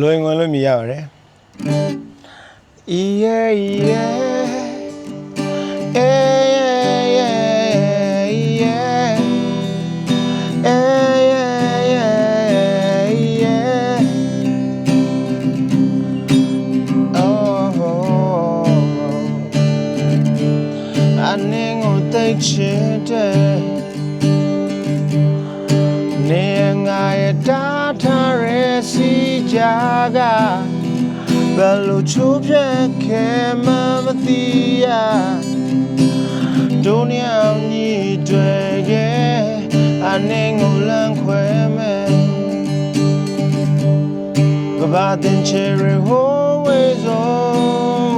လွင်ဝင်လို့မြည်ရပါတယ်အနေကိုသိချင်တဲ့နေငါရဲ့တားထားရဲ့စီကြကဘယ်လိုချိုးပြက်ခဲမှမသိရဒုညောင်ကြီးတွေကအနေကိုလမ်းခွဲမယ်ကဘာတင်ချေရဟိုးဝေးစုံ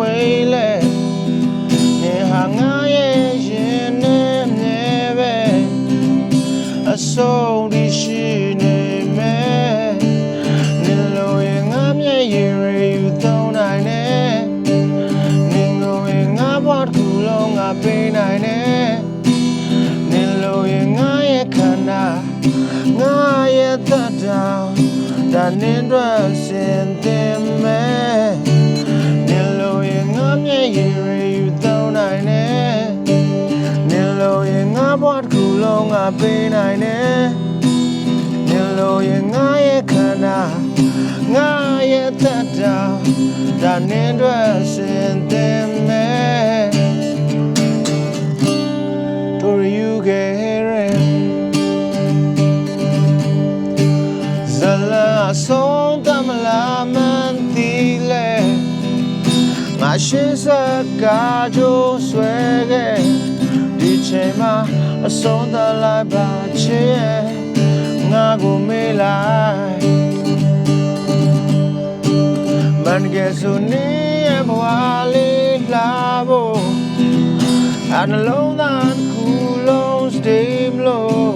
ဝေးလေနေဟာငါရဲ့ရင်နဲ့မြဲပဲအဆုံးဒီရှိနေမယ်နေလို့ရင်ငါမျက်ရည်ယူသုံးနိုင်တယ်နေလို့ရင်ငါဘာတစ်ခုလုံးငါပေးနိုင်တယ်နေလို့ရင်ငါရဲ့ခန္ဓာငါရဲ့သတ္တဒါနင်းတော့စင်တင်မယ်နေလို့ရင်ငါမျက်ရည်ယူသုံးနိုင်တယ်နေလို့ရင်ငါဘာတစ်ခုလုံးငါပေးနိုင်တယ်နေလို့ရင်ငါရဲ့ခန္ဓာငါရဲ့သတ္တဒါနင်းတော့စင်တင်မယ်တို့ယူခဲ့ရင်ဇလာဆုံးတမလာမန်တီလေငါရှင်းစကားကြိုးဆွဲခဲ့ဒီချိန်မှာအဆုံးသတ်လိုက်ပါချင်ငါကိုမေးလိုက်မန်ကဲဆိုနေဘဝလေးလာဖို့အနှလုံးသားခုလုံး steam လို့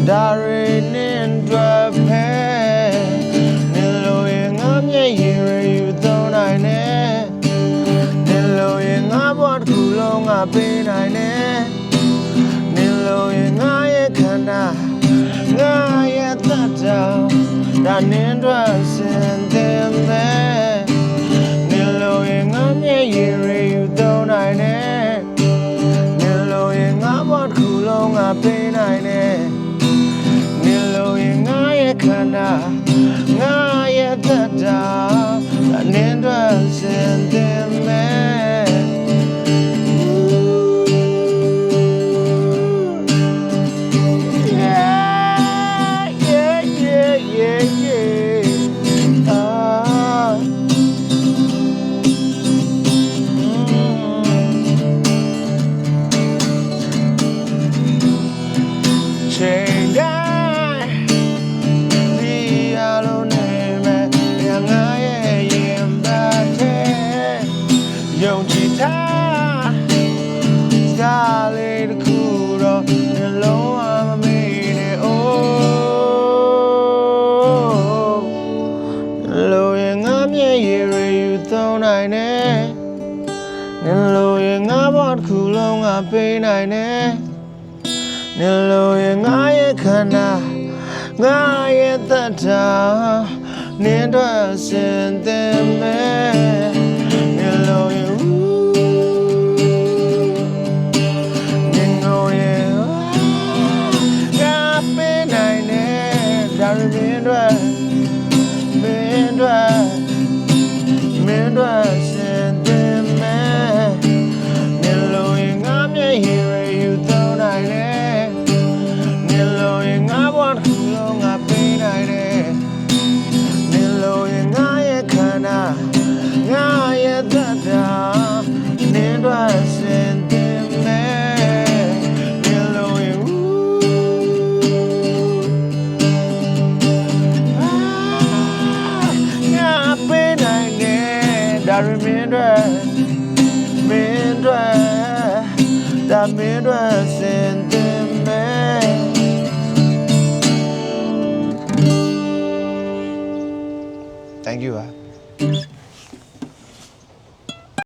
ဒါရီနဲ့တွေ့ဖဲနေလို့ရင်ငါမျက်ရည်ယူသုံးနိုင်တယ်နေလို့ရင်ငါဘဝတစ်ခုလုံးငါပေးနိုင်တယ်နေလို့ရင်ငါရဲ့ခန္ဓာငါရဲ့သတ္တဒါနင်းတော့စင်တင်မယ်နေလို့ရင်ငါမျက်ရည်ယူသုံးနိုင်တယ်နေလို့ရင်ငါဘဝတစ်ခုလုံးငါပေးနိုင်တယ်နေလို့ရင်ငါရဲ့ခန္ဓာငါရဲ့သတ္တဒါနင်းတော့စင်တင်မယ်ချိန်တိုင်းဒီအလုံးနဲ့မဲ့ငါရဲ့ရင်ပတ်တဲ့ယုံကြည်ထားစကားလေးတစ်ခုတော့နှလုံးမမေ့နဲ့အိုးလိုရင်ငါမျက်ရည်ယူသုံးနိုင်တယ်နှလိုရင်ငါဘာတစ်ခုလုံးငါပေးနိုင်တယ်နေလို့ရင်ငါရဲ့ခန္ဓာငါရဲ့သတ္တနင်းတော့စင်တင်မယ်နေလို့ရင်နေလို့ရင်ငါပေးနိုင်တယ်ဒါရမင်းတို့မင်းတို့စင်တင်မယ်နေလို့ရင်ငါမျက်ရည်ယူသုံးနိုင်တယ်နေလို့ရင်ငါဘဝတစ်ခုလုံးငါပေးနိုင်တယ်နေလို့ရင်ငါရဲ့ခန္ဓာငါရဲ့သတ္တနင်းတော့စင်တင်မယ်နေလို့ရင်ငါပေးနိုင်တယ်ဒါရမင်းတို့ဒါမင်းတို့စင်